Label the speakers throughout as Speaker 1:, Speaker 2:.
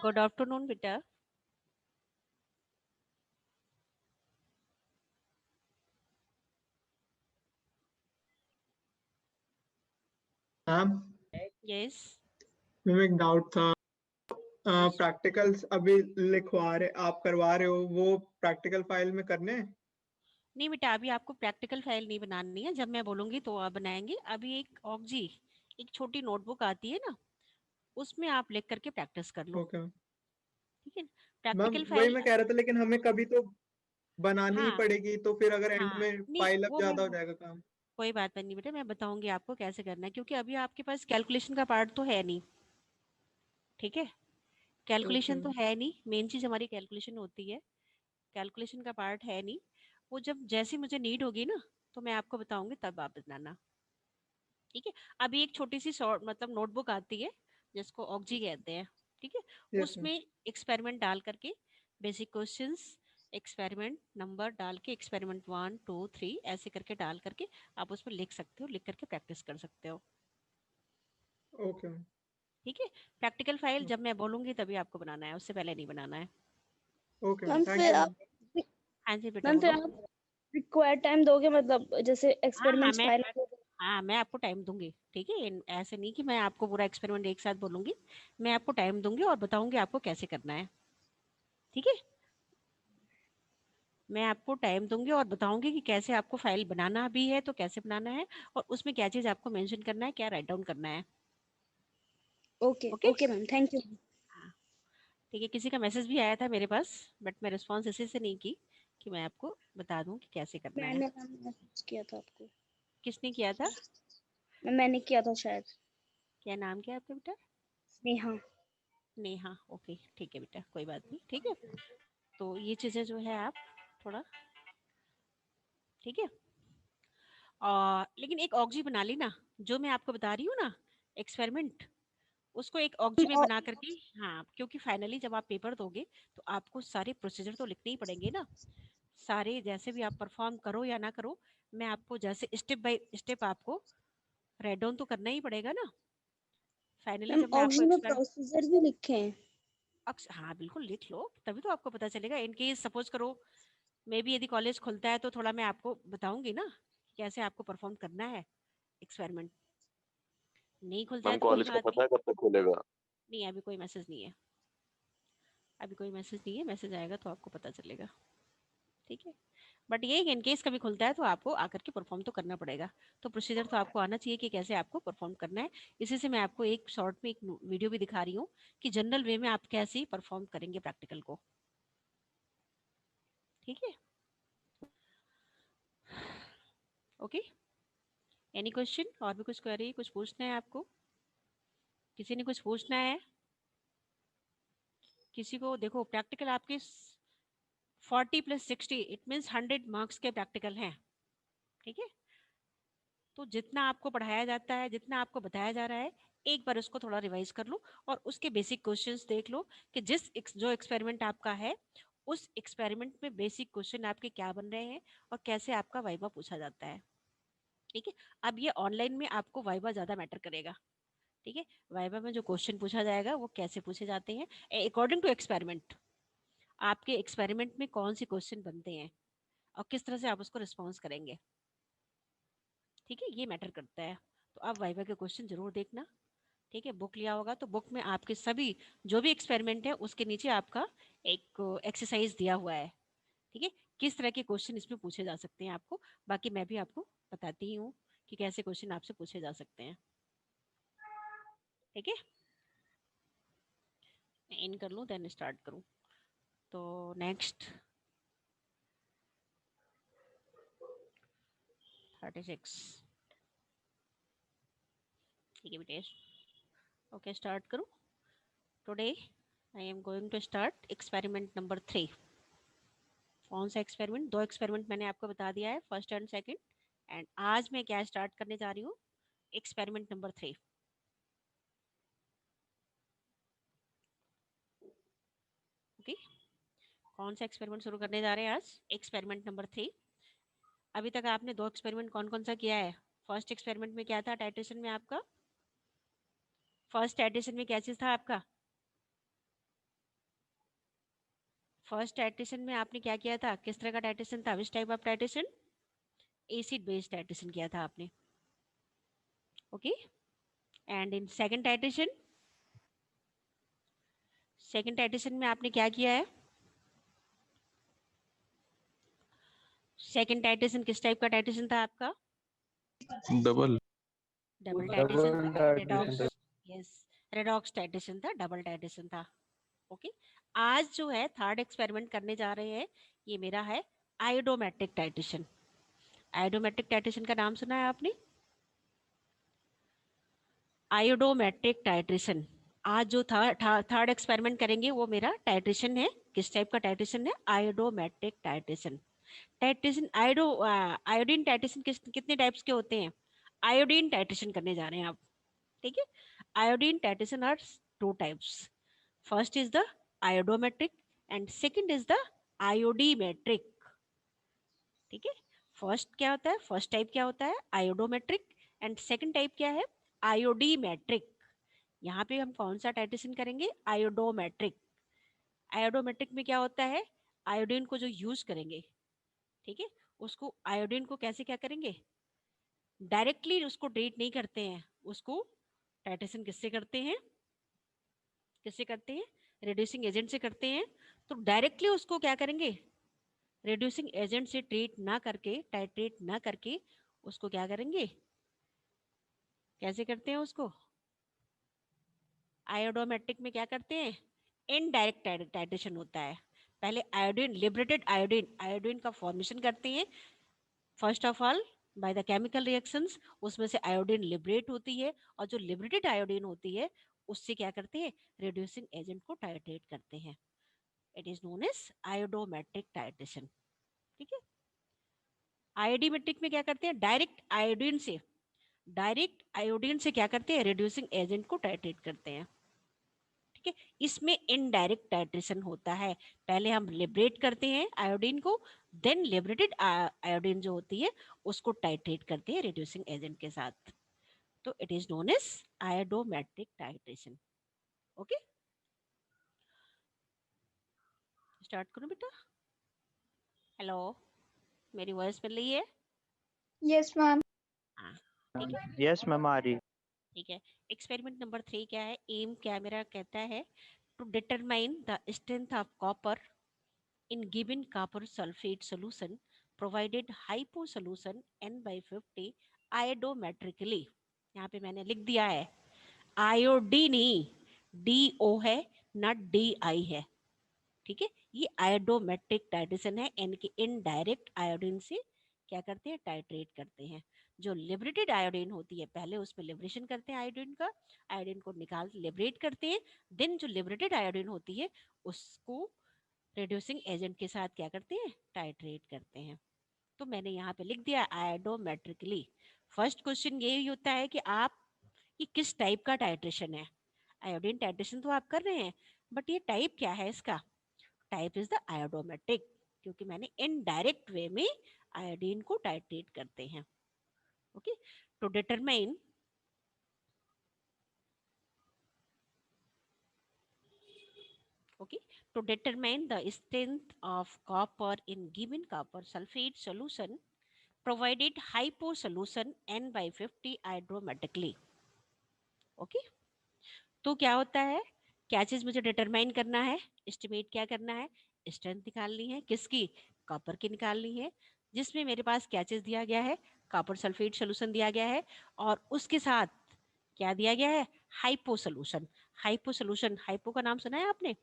Speaker 1: Good afternoon बेटा।
Speaker 2: Ma'am,
Speaker 1: yes.
Speaker 2: Ma'am एक doubt था।
Speaker 1: यस।
Speaker 2: प्रैक्टिकल्स अभी लिखवा रहे, आप करवा रहे हो, वो प्रैक्टिकल फाइल में करने हैं?
Speaker 1: नहीं बेटा, अभी आपको प्रैक्टिकल फाइल नहीं बनानी है, जब मैं बोलूंगी तो आप बनाएंगे। अभी एक ऑक्जी, एक छोटी नोटबुक आती है ना, उसमें आप लिख करके प्रैक्टिस कर लो।
Speaker 2: ओके
Speaker 1: ठीक है।
Speaker 2: मैम,
Speaker 1: प्रैक्टिकल
Speaker 2: वही
Speaker 1: फाइल।
Speaker 2: मैं कह रहा था, लेकिन हमें कभी तो बनानी ही
Speaker 1: हाँ।
Speaker 2: पड़ेगी, तो फिर अगर एंड
Speaker 1: हाँ
Speaker 2: में
Speaker 1: नहीं,
Speaker 2: पाइल अप
Speaker 1: वो मैं
Speaker 2: ज्यादा हो जाएगा काम।
Speaker 1: कोई बात नहीं बेटा, मैं बताऊंगी आपको कैसे करना है, क्योंकि अभी आपके पास कैलकुलेशन का पार्ट तो है नहीं। ठीक है।
Speaker 2: ओके
Speaker 1: कैलकुलेशन तो है नहीं, मेन चीज हमारी कैलकुलेशन होती है। कैलकुलेशन का पार्ट है नहीं। वो जब जैसी मुझे नीड होगी ना, तो मैं आपको बताऊंगी, तब आप बनाना। ठीक है। अभी एक छोटी सी शॉर्ट मतलब नोटबुक आती है, जिसको ऑक्जी कहते हैं। ठीक है।
Speaker 2: Yes ma'am.
Speaker 1: उसमें एक्सपेरिमेंट डाल करके, बेसिक क्वेश्चंस, एक्सपेरिमेंट नंबर डाल के, एक्सपेरिमेंट 1 2 3 ऐसे करके डाल करके आप उसमें लिख सकते हो, लिख करके प्रैक्टिस कर सकते हो।
Speaker 2: Okay ma'am.
Speaker 1: ठीक है। प्रैक्टिकल फाइल जब मैं बोलूंगी तभी आपको बनाना है, उससे पहले नहीं बनाना है।
Speaker 2: ओके मैम,
Speaker 3: मैम
Speaker 2: थैंक
Speaker 3: फिर
Speaker 2: यू मैम।
Speaker 3: आप
Speaker 1: हाँ जी बेटा
Speaker 3: मैम फिर
Speaker 1: बोलो।
Speaker 3: आप रिक्वायर्ड टाइम दोगे, मतलब जैसे
Speaker 1: हाँ हाँ
Speaker 3: एक्सपेरिमेंट्स
Speaker 1: मैं
Speaker 3: फाइल।
Speaker 1: हाँ मैं आपको टाइम दूंगी। ठीक है। ऐसे नहीं कि मैं आपको पूरा एक्सपेरिमेंट एक साथ बोलूंगी। मैं आपको टाइम दूंगी और बताऊंगी आपको कैसे करना है। ठीक है। मैं आपको टाइम दूंगी और बताऊंगी कि कैसे आपको फाइल बनाना भी है तो कैसे बनाना है, और उसमें क्या चीज आपको मेंशन करना है, क्या राइट डाउन करना है।
Speaker 3: Okay
Speaker 1: okay.
Speaker 3: Okay ma'am, thank you.
Speaker 1: हाँ। ठीक है। किसी का मैसेज भी आया था मेरे पास, बट मैं रिस्पॉन्स इसी से नहीं की कि मैं आपको बता दूं कि कैसे करना है।
Speaker 3: मैंने मैम मैसेज किया था आपको।
Speaker 1: किसने किया था?
Speaker 3: मैंने किया था शायद।
Speaker 1: क्या नाम क्या है आपका बेटा?
Speaker 3: नेहा।
Speaker 1: नेहा। ओके ठीक है बेटा, कोई बात नहीं। ठीक है। तो ये चीजें जो है आप थोड़ा, ठीक है। लेकिन एक ऑक्जी बना ली ना, जो मैं आपको बता रही हूँ ना, एक्सपेरिमेंट, उसको एक ऑक्जी में बना करके। हाँ, क्योंकि फाइनली जब आप पेपर दोगे तो आपको सारे प्रोसीजर तो लिखने ही पड़ेंगे ना। सारे जैसे भी आप परफॉर्म करो या ना करो, मैं आपको जैसे स्टेप बाय स्टेप आपको राइट डाउन तो करना ही पड़ेगा ना। फाइनली
Speaker 3: मैम
Speaker 1: जब मैं आपको
Speaker 3: ऑक्सी में
Speaker 1: एक्सपेरिमेंट,
Speaker 3: प्रोसीजर भी लिखे हैं।
Speaker 1: हाँ बिल्कुल लिख लो, तभी तो आपको पता चलेगा। इन केस सपोज करो, मे बी यदि कॉलेज खुलता है तो थोड़ा मैं आपको बताऊंगी ना कि कैसे आपको परफॉर्म करना है एक्सपेरिमेंट। नहीं खुलता है
Speaker 4: मैम
Speaker 1: तो कोई
Speaker 4: कॉलेज का
Speaker 1: बात
Speaker 4: पता
Speaker 1: नहीं।
Speaker 4: है कब तक खुलेगा?
Speaker 1: नहीं अभी कोई मैसेज नहीं है। अभी कोई मैसेज नहीं है, मैसेज आएगा तो आपको पता चलेगा। ठीक है। बट ये इन केस कभी खुलता है तो आपको आकर के परफॉर्म तो करना पड़ेगा। तो प्रोसीजर तो आपको आना चाहिए कि कैसे आपको परफॉर्म करना है। इसी से मैं आपको एक शॉर्ट में एक वीडियो भी दिखा रही हूँ कि जनरल वे में आप कैसे परफॉर्म करेंगे प्रैक्टिकल को। ठीक है। ओके। Any question? और भी कुछ क्वेरी, कुछ पूछना है आपको? किसी ने कुछ पूछना है? किसी को? देखो प्रैक्टिकल आपके 40 + 60 इट मीन्स 100 मार्क्स के प्रैक्टिकल हैं। ठीक है। तो जितना आपको पढ़ाया जाता है, जितना आपको बताया जा रहा है, एक बार उसको थोड़ा रिवाइज कर लो और उसके बेसिक क्वेश्चंस देख लो कि जो एक्सपेरिमेंट आपका है, उस एक्सपेरिमेंट में बेसिक क्वेश्चन आपके क्या बन रहे हैं और कैसे आपका वाइवा पूछा जाता है। ठीक है। अब ये ऑनलाइन में आपको वाइवा ज्यादा मैटर करेगा। ठीक है। वाइवा में जो क्वेश्चन पूछा जाएगा वो कैसे पूछे जाते हैं अकॉर्डिंग टू एक्सपेरिमेंट। आपके एक्सपेरिमेंट में कौन से क्वेश्चन बनते हैं और किस तरह से आप उसको रिस्पॉन्स करेंगे। ठीक है। ये मैटर करता है। तो आप वाइवा के क्वेश्चन जरूर देखना। ठीक है। बुक लिया होगा तो बुक में आपके सभी जो भी एक्सपेरिमेंट है उसके नीचे आपका एक एक्सरसाइज दिया हुआ है। ठीक है। किस तरह के क्वेश्चन इसमें पूछे जा सकते हैं आपको। बाकी मैं भी आपको बताती ही हूँ कि कैसे क्वेश्चन आपसे पूछे जा सकते हैं। ठीक है। मैं इन कर लूँ देन स्टार्ट करूँ। तो नेक्स्ट 36। ठीक है बेटे। ओके स्टार्ट करूँ। Today I am going to start experiment number 3। कौन सा एक्सपेरिमेंट? दो एक्सपेरिमेंट मैंने आपको बता दिया है, फर्स्ट एंड सेकंड। एंड आज मैं क्या स्टार्ट करने जा रही हूँ? Experiment number 3। ओके। कौन सा एक्सपेरिमेंट शुरू करने जा रहे हैं आज? Experiment number 3। अभी तक आपने दो एक्सपेरिमेंट कौन कौन सा किया है? फर्स्ट एक्सपेरिमेंट में क्या था टाइट्रेशन में आपका? फर्स्ट टाइट्रेशन में क्या चीज था आपका? फर्स्ट टाइट्रेशन में आपने क्या किया था, किस तरह का टाइट्रेशन था, which type of titration, acid based titration किया था आपने, okay. And in second titration में आपने क्या किया है, सेकंड टाइट्रेशन किस टाइप का टाइट्रेशन था आपका,
Speaker 4: डबल
Speaker 1: डबल टाइट्रेशन था,
Speaker 4: टाइट्रेशन
Speaker 1: रेडॉक्स,
Speaker 4: था।
Speaker 1: यस, रेडॉक्स टाइट्रेशन था, डबल टाइट्रेशन था, ओके। आज जो है थर्ड एक्सपेरिमेंट करने जा रहे हैं, ये मेरा है आयोडोमेट्रिक टाइट्रेशन। आयोडोमेट्रिक टाइट्रेशन का नाम सुना है आपने, आयोडोमेट्रिक टाइट्रेशन। आज जो थर्ड एक्सपेरिमेंट करेंगे वो मेरा टाइट्रेशन है, किस टाइप का टाइट्रेशन है, आयोडोमेट्रिक टाइट्रेशन। टाइट्रेशन आयोडीन टाइट्रेशन कितने टाइप्स के होते हैं, आयोडीन टाइट्रेशन करने जा रहे हैं आप, ठीक है। Iodine titration are two types, first is the iodometric and second is the iodimetric, ठीक है। फर्स्ट क्या होता है, फर्स्ट टाइप क्या होता है आयोडोमेट्रिक, एंड सेकंड टाइप क्या है आयोडीमेट्रिक। यहाँ पे हम कौन सा टाइट्रेशन करेंगे, आयोडोमेट्रिक। आयोडोमेट्रिक में क्या होता है, आयोडीन को जो यूज करेंगे, ठीक है, उसको आयोडीन को कैसे क्या करेंगे, डायरेक्टली उसको ट्रीट नहीं करते हैं, उसको टाइट्रेशन किससे करते हैं, किससे करते हैं, रिड्यूसिंग एजेंट से करते हैं। तो डायरेक्टली उसको क्या करेंगे, रिड्यूसिंग एजेंट से ट्रीट ना करके, टाइट्रेट ना करके, उसको क्या करेंगे, कैसे करते हैं उसको, आयोडोमेट्रिक में क्या करते हैं, इनडायरेक्ट टाइट्रेशन होता है। पहले आयोडीन, लिबरेटेड आयोडीन, आयोडीन का फॉर्मेशन करते हैं first of all by the chemical reactions, उसमें से आयोडीन लिबरेट होती है, और जो लिबरेटेड आयोडीन होती है उससे क्या करते हैं, रिड्यूसिंग एजेंट को टाइट्रेट करते हैं। It is known as iodometric titration, ठीक है। आयोडीमेट्रिक में क्या करते हैं, डायरेक्ट आयोडीन से क्या करते हैं, रिड्यूसिंग एजेंट को टाइट्रेट करते हैं, ठीक है। इसमें इनडायरेक्ट टाइट्रेशन होता है, पहले हम लिबरेट करते हैं आयोडीन को, देन लिबरेटेड आयोडीन जो होती है उसको टाइट्रेट करते हैं रिड्यूसिंग एजेंट के साथ। तो it is known as iodometric titration, okay. Start करूं बेटा, हेलो, मेरी वॉइस मिल रही है,
Speaker 3: यस मैम।
Speaker 1: हाँ, ठीक है,
Speaker 4: यस मैम आ रही।
Speaker 1: ठीक है। एक्सपेरिमेंट नंबर 3 क्या है, एम क्या मेरा कहता है, to determine the strength of copper in given copper sulfate solution provided hypo solution N/50 iodometrically। यहाँ पे मैंने लिख दिया है आयोडी नहीं, DO है ना DI है, ठीक है। ये आयोडोमेट्रिक टाइट्रेशन है, इनके इनडायरेक्ट आयोडीन से क्या करते हैं, टाइट्रेट करते हैं। जो लिबरेटेड आयोडीन होती है पहले उसमें लिबरेशन करते हैं आयोडीन का, आयोडीन को निकाल लिबरेट करते हैं, देन जो लिबरेटेड आयोडीन होती है उसको रिड्यूसिंग एजेंट के साथ क्या करते हैं, टाइट्रेट करते हैं। तो मैंने यहाँ पे लिख दिया आयोडोमेट्रिकली। फर्स्ट क्वेश्चन यही होता है कि आप ये किस टाइप का टाइट्रेशन है, आयोडीन टाइट्रेशन तो आप कर रहे हैं, बट ये टाइप क्या है इसका, टाइप इज द आयोडोमेट्रिक, क्योंकि मैंने इनडायरेक्ट वे में आयोडीन को टाइट्रेट करते हैं, okay. To determine okay to determine the strength of copper in given copper sulfate solution provided hypo solution N/50 hydrometrically, okay. तो क्या होता है, क्या चीज मुझे डिटरमाइन करना है, एस्टिमेट क्या करना है, स्ट्रेंथ निकालनी है, किसकी, कॉपर की निकालनी है, जिसमें मेरे पास क्या चीज दिया गया है, कॉपर सल्फेट सोल्यूशन दिया गया है, और उसके साथ क्या दिया गया है, hypo solution. Hypo solution, hypo का नाम सुना है आपने,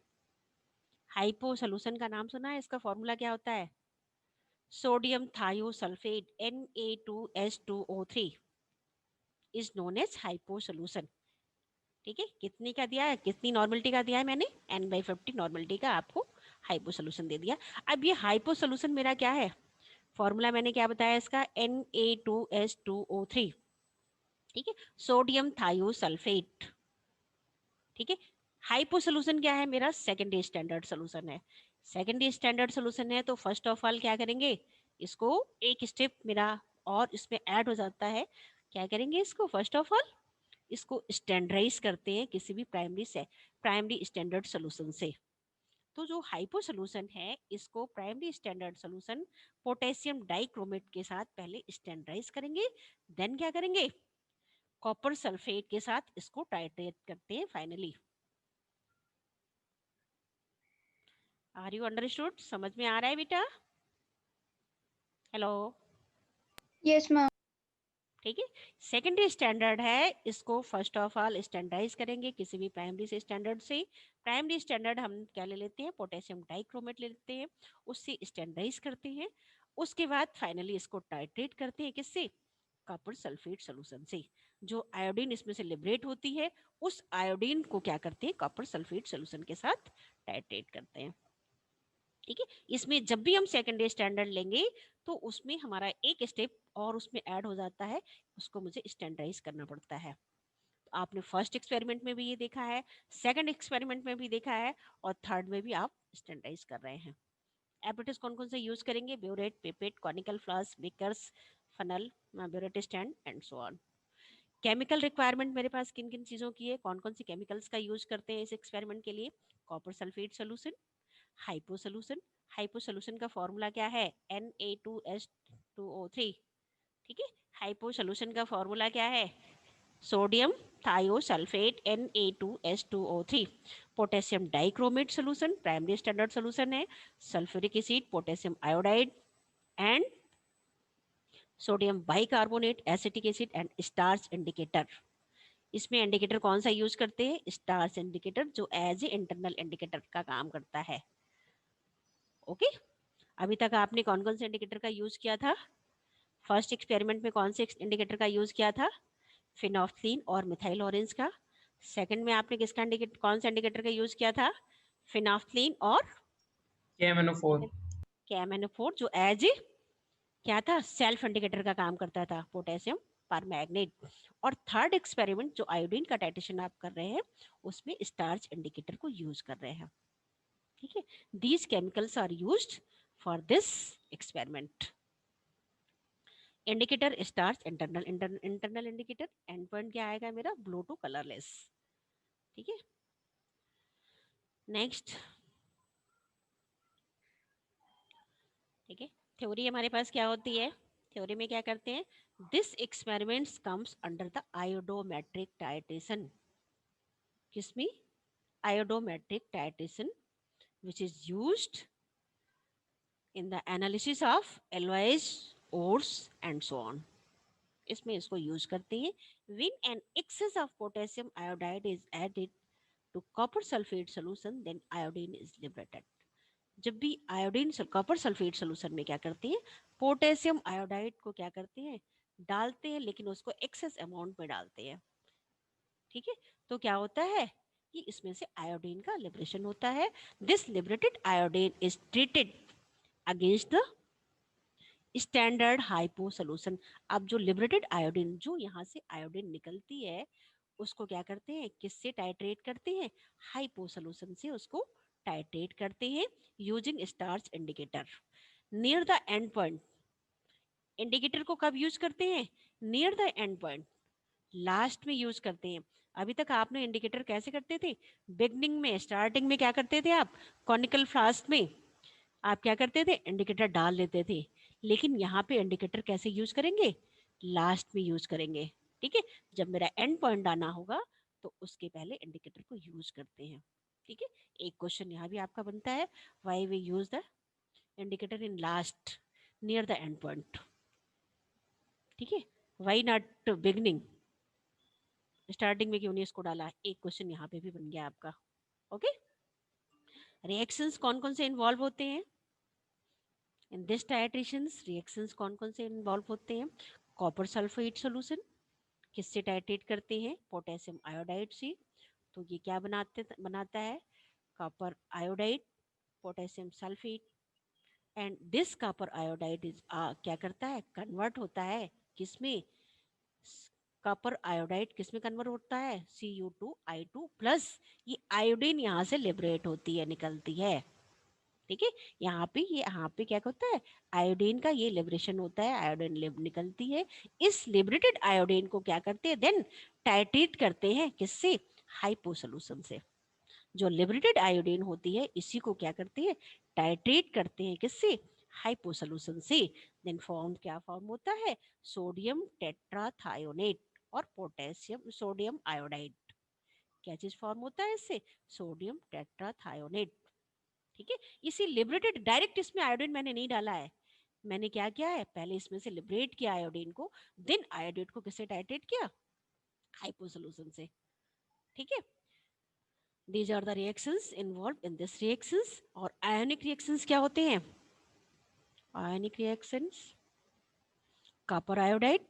Speaker 1: हाइपो सोल्यूशन का नाम सुना है, इसका फॉर्मूला क्या होता है, sodium thiosulphate Na2H2O3 is known as hypo solution, ठीक है। कितने का दिया है, कितनी नॉर्मलिटी का दिया है मैंने, N/50 नॉर्मलिटी का आपको हाइपो सोल्यूशन दे दिया। अब ये हाइपो सोल्यूशन मेरा क्या है, फॉर्मूला मैंने क्या बताया इसका, Na2H2O3, ठीक है, सोडियम थायोसल्फेट, ठीक है। हाइपो सोल्यूशन क्या है मेरा, सेकेंडरी स्टैंडर्ड सोल्यूशन है, सेकेंडरी स्टैंडर्ड सोल्यूशन है, तो फर्स्ट ऑफ ऑल क्या करेंगे, इसको एक स्टेप मेरा और इसमें ऐड हो जाता है, क्या करेंगे इसको, फर्स्ट ऑफ ऑल इसको स्टैंडर्डाइज करते हैं किसी भी प्राइमरी स्टैंडर्ड सोल्यूशन से। तो जो हाइपो सोल्यूशन है इसको primary standard solution potassium dichromate के साथ पहले स्टैंडर्डाइज करेंगे, देन क्या करेंगे, कॉपर सल्फेट के साथ इसको टाइट्रेट करते हैं फाइनली। Are you understood? समझ में आ रहा है बेटा? Hello,
Speaker 3: yes ma'am.
Speaker 1: ठीक है। सेकेंडरी स्टैंडर्ड है, इसको फर्स्ट ऑफ ऑल स्टैंडर्डाइज करेंगे किसी भी प्राइमरी से स्टैंडर्ड से। प्राइमरी स्टैंडर्ड हम क्या ले लेते हैं, पोटेशियम डाइक्रोमेट ले लेते हैं, उससे स्टैंडर्डाइज करते हैं। उसके बाद फाइनली इसको टाइट्रेट करते हैं, किससे, कॉपर सल्फेट सोल्यूशन से। जो आयोडीन इसमें से लिबरेट होती है उस आयोडीन को क्या करते हैं, कॉपर सल्फेट सोल्यूशन के साथ टाइट्रेट करते हैं। ठीक है, इसमें जब भी हम सेकेंडरी स्टैंडर्ड लेंगे तो उसमें हमारा एक स्टेप और उसमें ऐड हो जाता है, उसको मुझे स्टैंडर्डाइज करना पड़ता है। तो आपने फर्स्ट एक्सपेरिमेंट में भी ये देखा है, सेकंड एक्सपेरिमेंट में भी देखा है, और थर्ड में भी आप स्टैंडर्डाइज कर रहे हैं। एपरेटस कौन कौन से यूज करेंगे, burette, pipette, conical flask, beakers, funnel, burette stand and so on. Chemical requirement मेरे पास किन किन चीज़ों की है, कौन कौन सी केमिकल्स का यूज करते हैं इस एक्सपेरिमेंट के लिए, copper sulphate solution, hypo solution. Hypo solution का फॉर्मूला क्या है, Na2S2O3। ठीक है, हाइपो सोल्यूशन का फॉर्मूला क्या है, sodium thiosulphate Na2S2O3। Potassium dichromate solution primary standard solution है, sulphuric acid, potassium iodide and sodium bicarbonate, acetic acid and starch indicator. इसमें इंडिकेटर कौन सा यूज करते हैं, स्टार्च इंडिकेटर, जो एज ए इंटरनल इंडिकेटर का काम करता है। ओके, अभी तक आपने कौन कौन से इंडिकेटर का यूज किया था, फर्स्ट एक्सपेरिमेंट में कौन से इंडिकेटर का यूज किया था, फिनॉफ्थलीन और मिथाइल ऑरेंज का। सेकंड में आपने किसका इंडिकेटर, कौन सा इंडिकेटर का यूज किया था, फिनॉफ्थलीन और
Speaker 2: KMNO4।
Speaker 1: KMNO4, जो एज ए क्या था, सेल्फ इंडिकेटर का काम करता था, पोटेशियम परमैंगनेट। और थर्ड एक्सपेरिमेंट जो आयोडीन का टाइट्रेशन आप कर रहे हैं उसमें स्टार्च इंडिकेटर को यूज कर रहे हैं। ठीक है, these chemicals are used for this experiment. Indicator starch internal internal indicator, end point क्या आएगा मेरा, ब्लू टू कलरलेस। ठीक है, नेक्स्ट। ठीक है, थ्योरी हमारे पास क्या होती है, थ्योरी में क्या करते हैं, this experiments comes under the iodometric titration. किसमें, iodometric titration which is used in the analysis of alloys, ores and so on. इसमें इसको यूज करते हैं when an excess of potassium iodide is added to copper sulfate solution then iodine is liberated. जब भी iodine copper sulphate solution में क्या करते हैं, पोटेशियम आयोडाइड को क्या करते हैं, डालते हैं, लेकिन उसको एक्सेस अमाउंट में डालते हैं। ठीक है, तो क्या होता है कि इसमें से आयोडीन का लिबरेशन होता है। This liberated iodine is treated against the standard hypo solution. अब जो लिबरेटेड आयोडीन, जो यहाँ से आयोडीन निकलती है उसको क्या करते हैं, किससे टाइट्रेट करते हैं, हाइपो सोल्यूशन से उसको टाइट्रेट करते हैं using starch indicator near the end point. Indicator को कब यूज करते हैं, near the end point, last में यूज करते हैं। अभी तक आपने इंडिकेटर कैसे करते थे, बिगनिंग में, स्टार्टिंग में क्या करते थे आप, कॉनिकल फ्लास्क में आप क्या करते थे, इंडिकेटर डाल लेते थे, लेकिन यहाँ पे इंडिकेटर कैसे यूज करेंगे, लास्ट में यूज करेंगे। ठीक है, जब मेरा एंड पॉइंट आना होगा तो उसके पहले इंडिकेटर को यूज करते हैं। ठीक है, एक क्वेश्चन यहाँ भी आपका बनता है, why we use the indicator in last near the end point. ठीक है, व्हाई नॉट बिगनिंग, स्टार्टिंग में क्यों नहीं इसको डाला, एक क्वेश्चन यहाँ पे भी बन गया आपका। ओके, रिएक्शंस कौन कौन से इन्वॉल्व होते हैं इन दिस टाइट्रेशंस, रिएक्शंस कौन कौन से इन्वॉल्व होते हैं, कॉपर सल्फेट सॉल्यूशन किससे टाइट्रेट करते हैं, पोटेशियम आयोडाइड से। तो ये क्या बनाता है, copper iodide, potassium sulphate, and this copper iodide is क्या करता है, कन्वर्ट होता है किसमें, कॉपर आयोडाइड किसमें कन्वर्ट होता है, Cu2I2 प्लस, ये आयोडीन यहाँ से लिबरेट होती है, निकलती है। ठीक है, यहाँ पे क्या होता है, आयोडीन का ये लिबरेशन होता है, आयोडीन निकलती है। इस लिबरेटेड आयोडीन को क्या करते हैं, देन टाइट्रेट करते हैं किससे, हाइपो सोल्यूशन से। जो लिबरेटेड आयोडीन होती है इसी को क्या करती है, टाइट्रेट करते हैं किससे, हाइपो सोल्यूशन से। देन फॉर्म क्या फॉर्म होता है, सोडियम टेट्राथायोनेट और पोटेशियम सोडियम आयोडाइड। क्या चीज फॉर्म होता है इससे, सोडियम टेट्राथायोनेट। ठीक है, इसी लिबरेटेड, डायरेक्ट इसमें आयोडीन मैंने नहीं डाला है, मैंने क्या किया है, पहले इसमें से लिबरेट किया आयोडीन को, देन आयोडीन को किससे टाइट्रेट किया, हाइपो सोल्यूशन से। ठीक है, these are the reactions involved in this reactions। और आयोनिक रिएक्शंस क्या होते हैं, आयोनिक रिएक्शंस, कॉपर आयोडाइड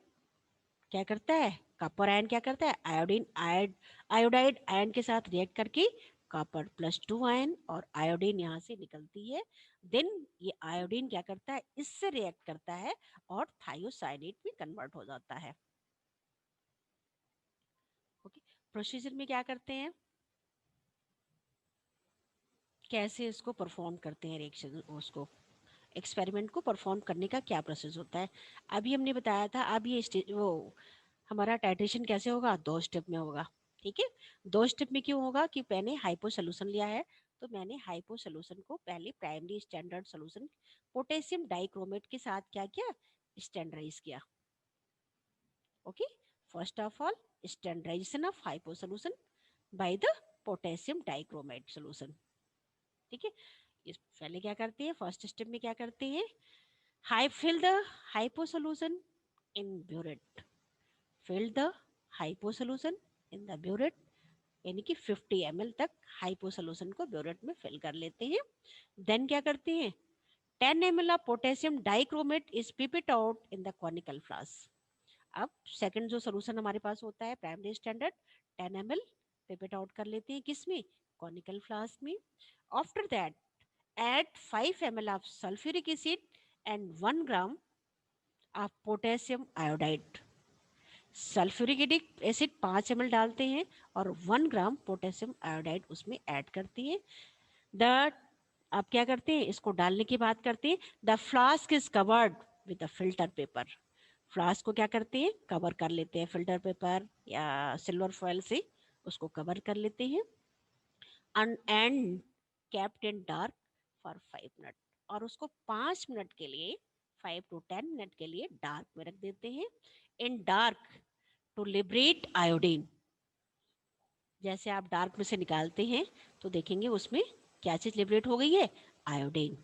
Speaker 1: क्या करता है, कॉपर आयन क्या करता है, आयोडीन आयोडाइड आयन के साथ रिएक्ट करके कॉपर +2 आयन और आयोडीन यहाँ से निकलती है। देन ये आयोडीन क्या करता है, इससे रिएक्ट करता है और थायोसाइनेट में कन्वर्ट हो जाता है। ओके, प्रोसीजर में क्या करते हैं, कैसे इसको परफॉर्म करते हैं रिएक्शन, उसको एक्सपेरिमेंट को परफॉर्म करने का क्या प्रोसेस होता है। अभी हमने बताया था, अब ये वो हमारा टाइट्रेशन कैसे होगा, 2 स्टेप में होगा। ठीक है, 2 स्टेप में क्यों होगा, कि मैंने हाइपो सोल्यूशन लिया है, तो मैंने हाइपो सोल्यूशन को पहले primary standard solution potassium dichromate के साथ क्या किया, स्टैंडर्डाइज किया। Okay, first of all standardization of hypo solution by the potassium dichromate solution. ठीक है, इस पहले क्या करते हैं, फर्स्ट स्टेप में क्या करते हैं, fill the hypo solution in burette, fill the hypo solution in the burette, यानी कि 50 ml तक हाइपो सोल्यूशन को ब्यूरेट में फिल कर लेते हैं। देन क्या करते हैं, 10 ml of potassium dichromate is pipette out in the conical flask. अब सेकंड जो सोल्यूशन हमारे पास होता है primary standard, 10 ml pipette out कर लेते हैं, किसमें, कॉनिकल फ्लास्क में। After that add 5 ml of sulfuric acid and 1 gram of potassium iodide। Sulphuric acid 5 ml डालते हैं और 1 ग्राम पोटेशियम आयोडाइड उसमें ऐड करते हैं। द आप क्या करते हैं, इसको डालने की बात करते हैं, the flask is covered with a filter paper. Flask को क्या करते हैं, कवर कर लेते हैं, फिल्टर पेपर या सिल्वर फॉयल से उसको कवर कर लेते हैं। And kept in dark for 5 minute, और उसको 5 मिनट के लिए, 5 to 10 मिनट के लिए डार्क में रख देते हैं। In dark to liberate iodine, जैसे आप डार्क में से निकालते हैं तो देखेंगे उसमें क्या चीज लिबरेट हो गई है, आयोडीन।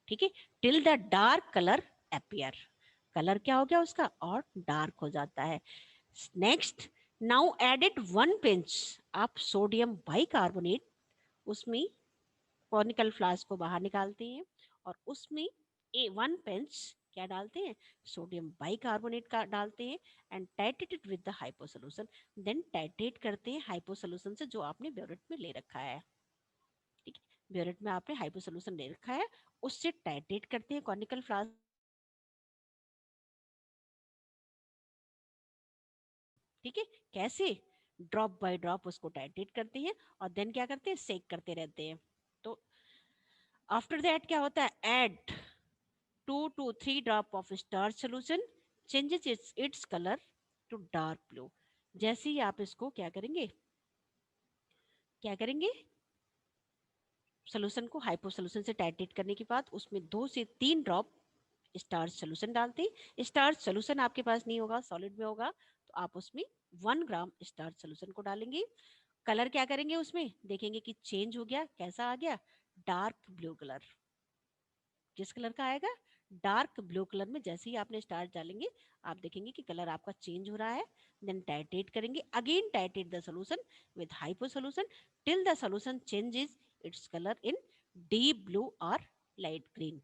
Speaker 1: ठीक है, till the dark colour appear, colour क्या हो गया उसका, और डार्क हो जाता है। Next, now added 1 pinch of sodium bicarbonate, उसमें कॉनिकल फ्लास्क को बाहर निकालते हैं और उसमें 1 पिंच क्या डालते हैं, सोडियम बाइकार्बोनेट का डालते हैं and titrate it with the hypo solution. Then titrate करते हैं हाइपो सोल्यूशन से जो आपने ब्यूरेट में ले रखा है। ठीक है, ब्यूरेट में आपने हाइपो सोल्यूशन ले रखा है, उससे टाइट्रेट करते हैं कॉनिकल फ्लास्क। ठीक है, कैसे, ड्रॉप बाय ड्रॉप उसको टाइट्रेट करते हैं और देन क्या करते हैं, सेक करते रहते हैं। तो आफ्टर दैट क्या होता है, add 2 to 3 drop of starch solution, changes its color to dark blue। जैसे ही आप इसको क्या करेंगे, क्या करेंगे, सोल्यूशन को हाइपो सोल्यूशन से टाइट्रेट करने के बाद उसमें 2 से 3 ड्रॉप स्टार्च सोल्यूशन डालते हैं। स्टार्च सोल्यूशन आपके पास नहीं होगा, सॉलिड में होगा, तो आप उसमें 1 ग्राम स्टार्च सोल्यूशन को डालेंगे। कलर क्या करेंगे उसमें, देखेंगे कि चेंज हो गया, कैसा आ गया, डार्क ब्लू कलर। किस कलर का आएगा, डार्क ब्लू कलर में। जैसे ही आपने स्टार्च डालेंगे आप देखेंगे कि कलर आपका चेंज हो रहा है। देन टाइट्रेट करेंगे, again titrate the solution with hypo solution till the solution changes its colour in deep blue और लाइट ग्रीन।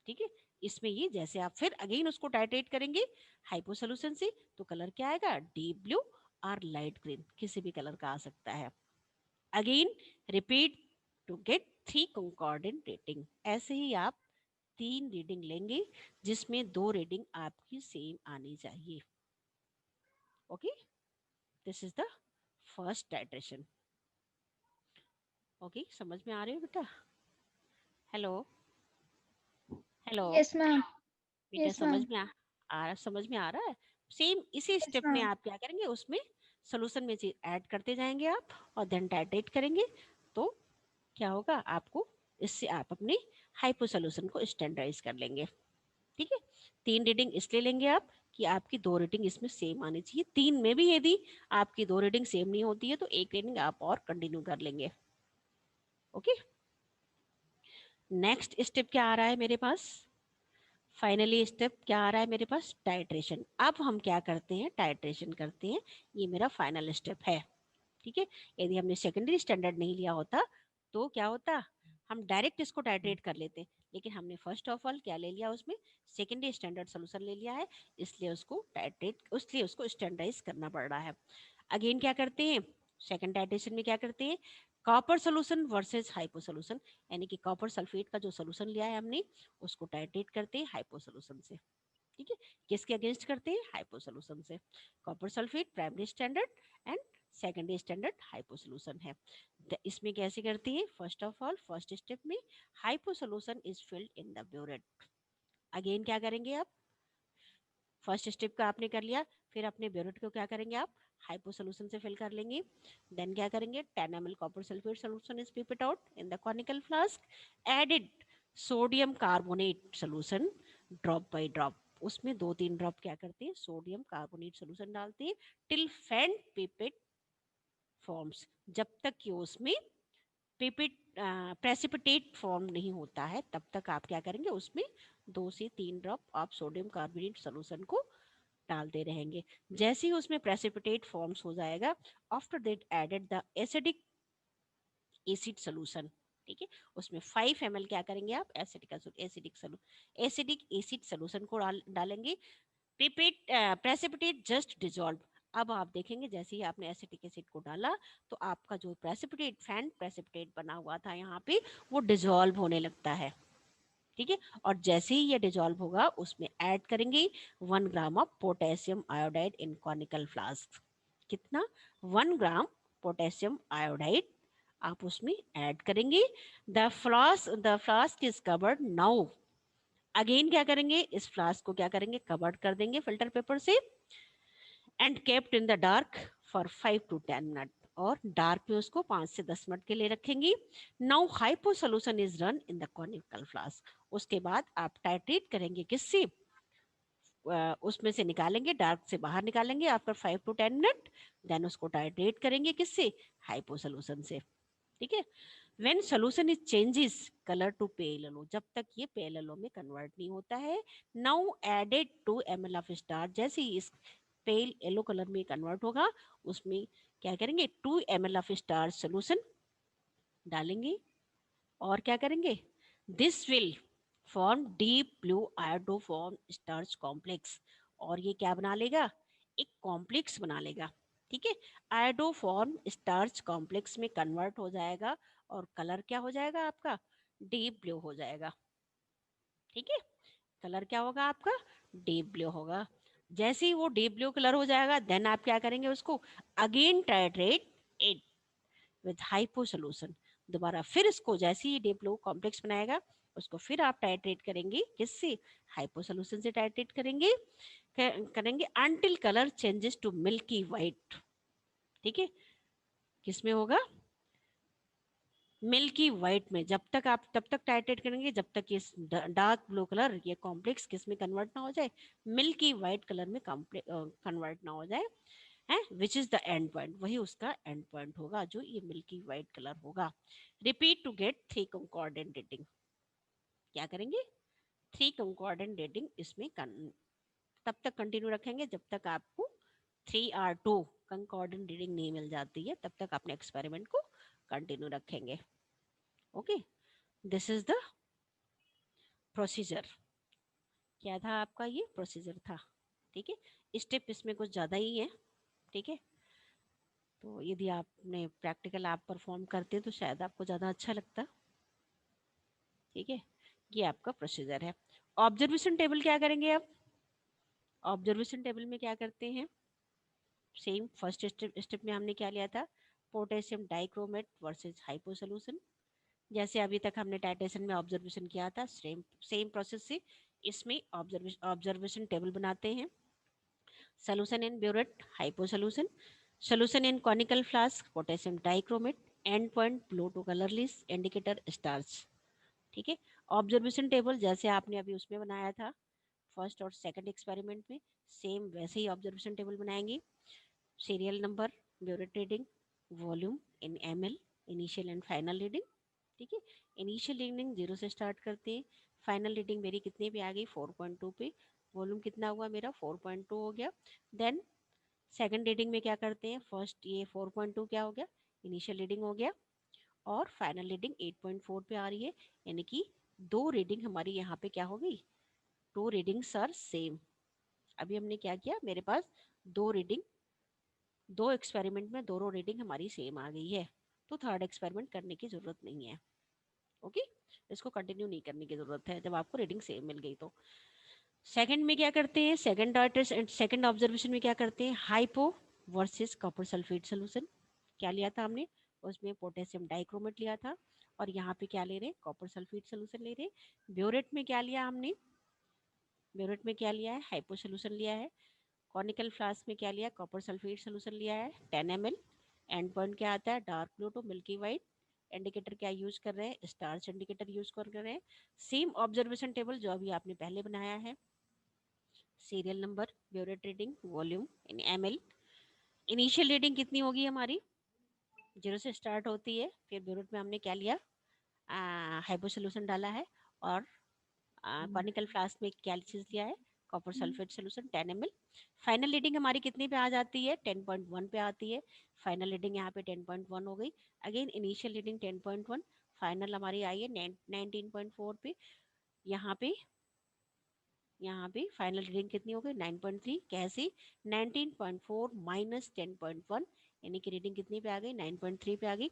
Speaker 1: ठीक है, इसमें ये जैसे आप फिर अगेन उसको टाइट्रेट करेंगे हाइपो सॉल्यूशन से तो कलर क्या आएगा, डीप ब्लू और लाइट ग्रीन, किसी भी कलर का आ सकता है। Again repeat to get 3 concordant rating. ऐसे ही आप 3 रीडिंग लेंगे जिसमें 2 रीडिंग आपकी सेम आनी चाहिए। Okay, this is the first titration. Okay, समझ में आ रही है बेटा, हेलो हेलो
Speaker 3: Yes, ma'am.
Speaker 1: बेटा,
Speaker 3: Yes, ma'am.
Speaker 1: समझ में आ रहा है, सेम इसी
Speaker 3: Yes,
Speaker 1: स्टेप में
Speaker 3: ma'am.
Speaker 1: आप क्या करेंगे, उसमें सोल्यूशन में चीज ऐड करते जाएंगे आप और देन टाइट्रेट करेंगे, तो क्या होगा आपको, इससे आप अपनी हाइपो सोल्यूशन को स्टैंडर्डाइज कर लेंगे। ठीक है, 3 रीडिंग इसलिए लेंगे आप कि आपकी 2 रीडिंग इसमें सेम आनी चाहिए। 3 में भी यदि आपकी 2 रीडिंग सेम नहीं होती है तो 1 रीडिंग आप और कंटिन्यू कर लेंगे। ओके, नेक्स्ट स्टेप क्या आ रहा है मेरे पास, फाइनली स्टेप क्या आ रहा है मेरे पास, टाइट्रेशन। अब हम क्या करते हैं, टाइट्रेशन करते हैं, ये मेरा फाइनल स्टेप है। ठीक है, यदि हमने सेकेंडरी स्टैंडर्ड नहीं लिया होता तो क्या होता, हम डायरेक्ट इसको टाइट्रेट कर लेते, लेकिन हमने फर्स्ट ऑफ ऑल क्या ले लिया, उसमें सेकेंडरी स्टैंडर्ड सोल्यूशन ले लिया है, इसलिए उसको टाइट्रेट, इसलिए उसको स्टैंडर्डाइज करना पड़ रहा है। अगेन क्या करते हैं, सेकंड टाइट्रेशन में क्या करते हैं, copper solution versus hypo solution, यानी कि कॉपर सल्फेट का जो सोल्यूशन लिया है हमने उसको टाइट्रेट करते हैं हाइपो सोल्यूशन से। ठीक है, किसके अगेंस्ट करते हैं, हाइपो सोल्यूशन से। Copper sulphate primary standard and secondary standard hypo solution है। इसमें कैसे करती है, first of all first step में hypo solution is filled in the burette. Again क्या करेंगे आप, फर्स्ट स्टेप का आपने कर लिया, फिर अपने ब्यूरेट को क्या करेंगे आप, हाइपो सोल्यूशन से फिल कर लेंगे। देन क्या करेंगे, 10 ml copper sulphate solution is pipetted out in the conical flask, added sodium carbonate solution drop by drop, उसमें 2-3 ड्रॉप क्या करते हैं, सोडियम कार्बोनेट सोल्यूशन डालते हैं, टिल फैंड पिपेट फॉर्म्स, जब तक कि उसमें पिपेट प्रेसिपिटेट फॉर्म नहीं होता है तब तक आप क्या करेंगे, उसमें 2 से 3 ड्रॉप आप सोडियम कार्बोनेट सोल्यूशन को डालते रहेंगे। जैसे ही उसमें प्रेसिपिटेट फॉर्म्स हो जाएगा, after that added the acidic acid solution. ठीक है, उसमें 5 ml क्या करेंगे आप, एसिडिक एसिड सोल्यूशन को डालेंगे। प्रेसिपिटेट जस्ट डिजॉल्व, अब आप देखेंगे जैसे ही आपने एसिटिक एसिड को डाला तो आपका जो प्रेसिपिटेट फैन प्रेसिपिटेट बना हुआ था यहाँ पे वो डिजॉल्व होने लगता है। ठीक है, और जैसे ही ये डिजॉल्व होगा उसमें ऐड करेंगे 1 gram of potassium iodide in conical flask. कितना, 1 ग्राम पोटेशियम आयोडाइड आप उसमें ऐड करेंगे। The flask is covered now, again क्या करेंगे, इस फ्लास्क को क्या करेंगे, कवर्ड कर देंगे फिल्टर पेपर से, and kept in the dark for 5 to 10 minute, और डार्क में उसको 5 से 10 मिनट के लिए रखेंगे। Now hypo solution is run in the conical flask, उसके बाद आप टाइट्रेट करेंगे किससे, उसमें से निकालेंगे, डार्क से बाहर निकालेंगे आफ्टर 5 to 10 मिनट, देन उसको टाइट्रेट करेंगे किससे, हाइपो सोल्यूशन से। ठीक है, when solution is changes colour to pale yellow, जब तक ये पेल येलो में कन्वर्ट नहीं होता है, now added 2 ml of star, जैसे ही इस पेल येलो कलर में कन्वर्ट होगा उसमें क्या करेंगे, 2 ml ऑफ स्टार सोल्यूशन डालेंगे, और क्या करेंगे, this will form deep blue iodoform starch complex, और ये क्या बना लेगा, एक कॉम्प्लेक्स बना लेगा। ठीक है, आयोडोफॉर्म स्टार्च कॉम्प्लेक्स में कन्वर्ट हो जाएगा और कलर क्या हो जाएगा आपका, डीप ब्लू हो जाएगा। ठीक है, कलर क्या होगा आपका, डीप ब्लू होगा। जैसे ही वो डीप ब्लू कलर हो जाएगा देन आप क्या करेंगे, उसको again titrate it with hypo solution, दोबारा फिर इसको जैसे ही डीप ब्लू कॉम्प्लेक्स बनाएगा उसको फिर आप टाइट्रेट करेंगे किससे, हाइपो सोल्यूशन से टाइट्रेट करेंगे करेंगे until colour changes to milky white. ठीक है, किसमें होगा, मिल्की वाइट में, जब तक आप तब तक टाइट्रेट करेंगे जब तक ये डार्क ब्लू कलर ये कॉम्प्लेक्स किस में कन्वर्ट ना हो जाए, मिल्की वाइट कलर में कन्वर्ट ना हो जाए है, which is the end point, वही उसका एंड पॉइंट होगा जो ये मिल्की वाइट कलर होगा। रिपीट टू गेट 3 कंकॉर्डेंट डेटिंग, क्या करेंगे, 3 कंकॉर्डेंट डेटिंग इसमें तब तक कंटिन्यू रखेंगे जब तक आपको 3R2 कंकॉर्डेंट रीडिंग नहीं मिल जाती है, तब तक अपने एक्सपेरिमेंट को कंटिन्यू रखेंगे। Okay, this is the procedure, क्या था आपका, ये प्रोसीजर था। ठीक है, स्टेप इसमें कुछ ज़्यादा ही है। ठीक है, तो यदि आपने प्रैक्टिकल आप परफॉर्म करते तो शायद आपको ज़्यादा अच्छा लगता। ठीक है, ये आपका प्रोसीजर है। ऑब्जर्वेशन टेबल क्या करेंगे आप, ऑब्जर्वेशन टेबल में क्या करते हैं, सेम फर्स्ट स्टेप में हमने क्या लिया था, potassium dichromate versus hypo solution, जैसे अभी तक हमने टाइट्रेशन में ऑब्जर्वेशन किया था सेम सेम प्रोसेस से इसमें ऑब्जर्वेशन टेबल बनाते हैं। Solution in burette hypo solution, Solution in conical flask, potassium dichromate, end point blue to colorless, indicator stars. ठीक है। ऑब्जर्वेशन टेबल जैसे आपने अभी उसमें बनाया था फर्स्ट और सेकंड एक्सपेरिमेंट में, सेम वैसे ही ऑब्जर्वेशन टेबल बनाएंगे। Serial number, burette reading, volume in ml, initial and final reading. ठीक है। इनिशियल रीडिंग 0 से स्टार्ट करते हैं, फाइनल रीडिंग मेरी कितने पे आ गई 4.2 पे, वॉल्यूम कितना हुआ मेरा 4.2 हो गया। देन सेकंड रीडिंग में क्या करते हैं, फर्स्ट ये 4.2 क्या हो गया, इनिशियल रीडिंग हो गया, और फाइनल रीडिंग 8.4 पे आ रही है, यानी कि दो रीडिंग हमारी यहाँ पे क्या हो गई, टू रीडिंग्स आर सेम। अभी हमने क्या किया, मेरे पास दो रीडिंग, दो एक्सपेरिमेंट में दोनों रीडिंग हमारी सेम आ गई है, तो थर्ड एक्सपेरिमेंट करने की जरूरत नहीं है। ओके, इसको कंटिन्यू नहीं करने की जरूरत है जब आपको रीडिंग सेम मिल गई तो। सेकंड में क्या करते हैं, सेकंड ऑब्जर्वेशन में क्या करते हैं, hypo versus copper sulphate solution. क्या लिया था हमने, उसमें पोटेशियम डाइक्रोमेट लिया था, और यहाँ पे क्या ले रहे हैं, कॉपर सल्फेट सोल्यूशन ले रहे हैं। ब्यूरेट में क्या लिया हमने, ब्यूरेट में क्या लिया है, हाइपो सोल्यूशन लिया है। कॉनिकल फ्लास्क में क्या लिया, कॉपर सल्फेट सोल्यूशन लिया है 10 ml। एंड पॉइंट क्या आता है, dark blue to milky white. Indicator क्या यूज कर रहे हैं, स्टार्च इंडिकेटर यूज कर रहे हैं। सेम ऑब्जर्वेशन टेबल जो अभी आपने पहले बनाया है, serial number, burette reading, volume इन ml। इनिशियल रीडिंग कितनी होगी हमारी, 0 से स्टार्ट होती है, फिर ब्यूरेट में हमने क्या लिया, हाइपो सोल्यूशन डाला है, और कॉनिकल फ्लास्क में क्या चीज लिया है, copper sulphate solution 10 ml। Final reading हमारी कितनी पे आ जाती है, 10.1 पे आती है। फाइनल रीडिंग यहाँ पे 10.1 हो गई। अगेन इनिशियल रीडिंग 10.1, फाइनल हमारी आई है 19.4 पे। यहाँ पे फाइनल रीडिंग कितनी हो गई 9.3। कैसी, 19.4 माइनस 10.1, यानी कि रीडिंग कितनी पे आ गई 9.3 पे आ गई।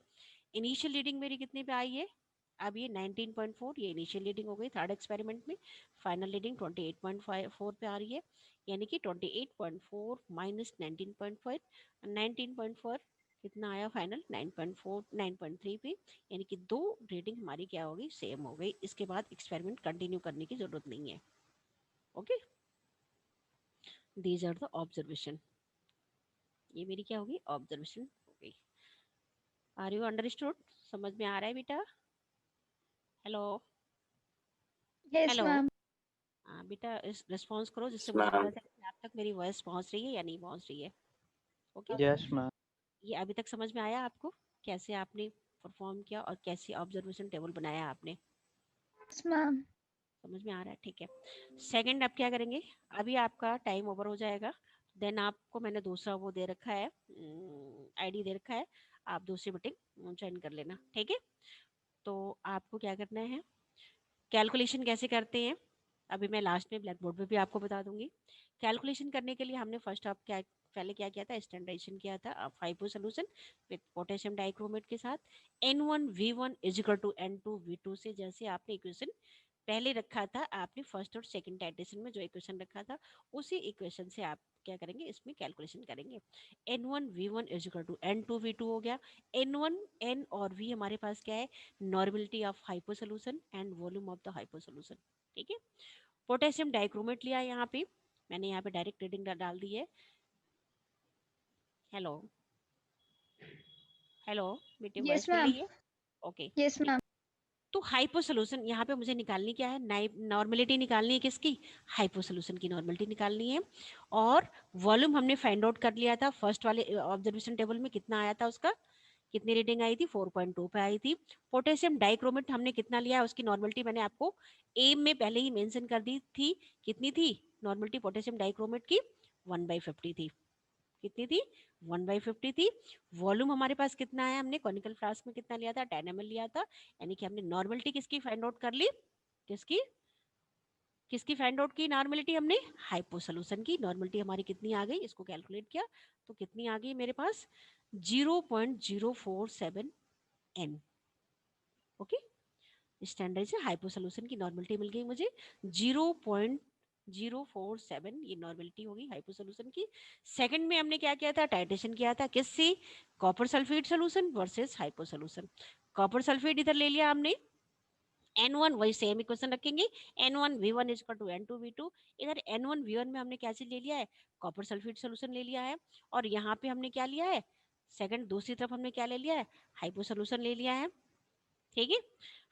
Speaker 1: इनिशियल रीडिंग मेरी कितनी पे आई है, अब ये 19.4, ये इनिशियल रीडिंग हो गई थर्ड एक्सपेरिमेंट में। फाइनल रीडिंग 28.4 पे आ रही है, यानी कि 28.4 माइनस 19.4, 19.4 कितना आया फाइनल 9.4, 9.3 पे, यानी कि दो रीडिंग हमारी क्या हो गई, सेम हो गई। इसके बाद एक्सपेरिमेंट कंटिन्यू करने की जरूरत नहीं है। Okay, these are the observation. ये मेरी क्या होगी, ऑब्जर्वेशन हो गई। आर यू अंडरस्टूड, समझ में आ रहा है बेटा? Hello
Speaker 3: Yes,
Speaker 1: hello,
Speaker 3: ma'am.
Speaker 1: हाँ बेटा, इस रिस्पॉन्स करो जिससे
Speaker 4: Yes,
Speaker 1: मुझे
Speaker 4: ma'am.
Speaker 1: पता चले कि आप तक मेरी वॉइस पहुंच रही है या नहीं पहुंच रही है। Okay,
Speaker 4: Yes, ma'am.
Speaker 1: ये अभी तक समझ में आया आपको, कैसे आपने परफॉर्म किया और कैसे ऑब्जर्वेशन टेबल बनाया आपने,
Speaker 3: Yes, ma'am.
Speaker 1: समझ में आ रहा है? ठीक है। सेकंड आप क्या करेंगे, अभी आपका टाइम ओवर हो जाएगा, देन आपको मैंने दूसरा वो दे रखा है, आईडी दे रखा है, आप दूसरी मीटिंग ज्वाइन कर लेना, ठीक है। तो आपको क्या करना है, कैलकुलेशन कैसे करते हैं, अभी मैं लास्ट में ब्लैक बोर्ड पे भी आपको बता दूंगी। कैलकुलेशन करने के लिए हमने फर्स्ट आप क्या पहले क्या किया था, स्टैंडर्डाइजेशन किया था फाइबो सोल्यूशन विद पोटेशियम डाइक्रोमेट के साथ, N1V1 is equal to N2V2 से, जैसे आपने इक्वेशन पहले रखा था, आपने फर्स्ट और सेकंड टाइटेशन में जो इक्वेशन रखा था, उसी इक्वेशन से आप क्या करेंगे, इसमें कैलकुलेशन करेंगे। N1V1 is equal to N2V2 हो गया। N1 N और V हमारे पास क्या है, normality of hypo solution and volume of the hypo solution, ठीक है। पोटेशियम डाइक्रोमेट लिया है, यहाँ पे मैंने यहाँ पे डायरेक्ट रीडिंग डाल दी है। हेलो हेलो बेटे,
Speaker 3: Yes,
Speaker 1: वॉइस मिल
Speaker 3: ma'am.
Speaker 1: रही है? ओके,
Speaker 3: Yes,
Speaker 1: ठीक।
Speaker 3: ma'am.
Speaker 1: तो हाइपो सोल्यूशन यहाँ पे मुझे निकालनी क्या है, नॉर्मेलिटी निकालनी है, किसकी, हाइपो सोल्यूशन की नॉर्मेलिटी निकालनी है। और वॉल्यूम हमने फाइंड आउट कर लिया था फर्स्ट वाले ऑब्जर्वेशन टेबल में, कितना आया था उसका, कितनी रीडिंग आई थी 4.2 पे आई थी। पोटेशियम डाइक्रोमेट हमने कितना लिया है, उसकी नॉर्मेलिटी मैंने आपको एम में पहले ही मेंशन कर दी थी, कितनी थी नॉर्मेलिटी पोटेशियम डाइक्रोमेट की, 1/50 थी। कितनी थी, 1/50 थी। वॉल्यूम हमारे पास कितना है, हमने कॉनिकल फ्लास्क में कितना लिया था, 10 ml लिया था, यानी कि हमने नॉर्मेलिटी किसकी फाइंड आउट कर ली, किसकी किसकी फाइंड आउट की नॉर्मेलिटी हमने, हाइपो सोल्यूशन की नॉर्मेलिटी हमारी कितनी आ गई, इसको कैलकुलेट किया तो कितनी आ गई मेरे पास 0.047 n। ओके, स्टैंडर्ड से हाइपो सोल्यूशन की नॉर्मेलिटी मिल गई मुझे 0.047, ये नॉर्मेलिटी होगी हाइपो सोल्यूशन की। सेकंड में हमने क्या किया था, टाइट्रेशन किया था किससे, copper sulphate solution versus hypo solution. Copper sulphate इधर ले लिया हमने N1 वही सेम इक्वेशन रखेंगे, N1V1 is equal to N2V2। इधर N1V1 में हमने क्या चीज ले लिया है, कॉपर सल्फेट सोल्यूशन ले लिया है, और यहाँ पे हमने क्या लिया है, सेकंड दूसरी तरफ हमने क्या ले लिया है, हाइपो सोल्यूशन ले लिया है। ठीक है,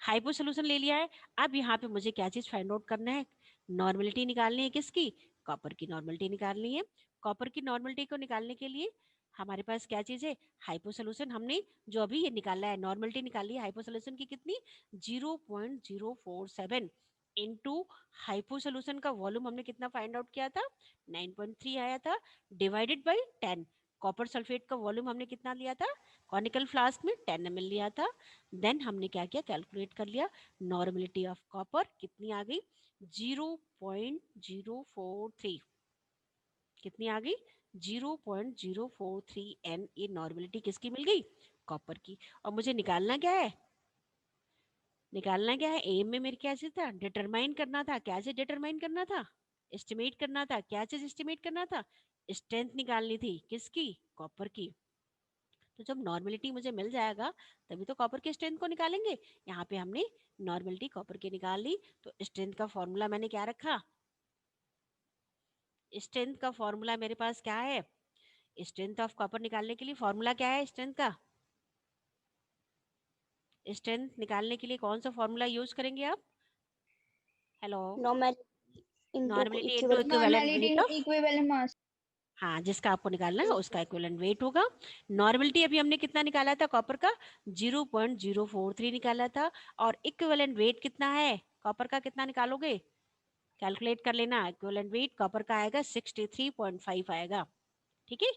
Speaker 1: हाइपो सोल्यूशन ले लिया है। अब यहाँ पे मुझे क्या चीज फाइंड आउट करना है, नॉर्मलिटी निकालनी है, किसकी, कॉपर की नॉर्मलिटी निकालनी है। कॉपर की नॉर्मलिटी को निकालने के लिए हमारे पास क्या चीज है, हाइपो सोल्यूशन। हमने जो अभी ये निकाला है, नॉर्मलिटी निकाली है हाइपो सोल्यूशन की, कितनी, 0.047 इनटू हाइपो सोल्यूशन का वॉल्यूम हमने कितना फाइंड आउट किया था, 9.3 आया था, डिवाइडेड बाई 10। कॉपर सल्फेट का वॉल्यूम हमने कितना लिया था, कॉनिकल फ्लास्क में 10 ml लिया था। देन हमने क्या किया, कैलकुलेट कर लिया, नॉर्मलिटी ऑफ कॉपर कितनी आ गई, 0.043। कितनी आ गई, 0.043 n। ये नॉर्मलिटी किसकी मिल गई, कॉपर की। और मुझे निकालना क्या है, निकालना क्या है, एम में मेरे क्या चीज था, डिटरमाइन करना था। क्या चीज डिटरमाइन करना था, एस्टिमेट करना था। क्या चीज एस्टिमेट करना था, स्ट्रेंथ निकालनी थी, किसकी, कॉपर की। तो जब नॉर्मलिटी मुझे मिल जाएगा तभी तो कॉपर की स्ट्रेंथ को निकालेंगे। यहाँ पे हमने नॉर्मलिटी कॉपर की निकाल ली। तो स्ट्रेंथ का फॉर्मूला मैंने क्या रखा, स्ट्रेंथ का फॉर्मूला मेरे पास क्या है, स्ट्रेंथ ऑफ कॉपर निकालने के लिए फॉर्मूला क्या है, स्ट्रेंथ का, स्ट्रेंथ निकालने के लिए कौन सा फॉर्मूला यूज करेंगे आप, hello, normality into equivalent
Speaker 3: Normality
Speaker 1: weight
Speaker 3: into
Speaker 1: of,
Speaker 3: equivalent mass.
Speaker 1: हाँ जिसका आपको निकालना है उसका इक्विवेलेंट वेट होगा। नॉर्मलिटी अभी हमने कितना निकाला था कॉपर का, 0.043 निकाला था। और इक्विवेलेंट वेट कितना है कॉपर का, कितना निकालोगे, कैलकुलेट कर लेना। इक्विवेलेंट वेट कॉपर का आएगा 63.5 आएगा। ठीक है,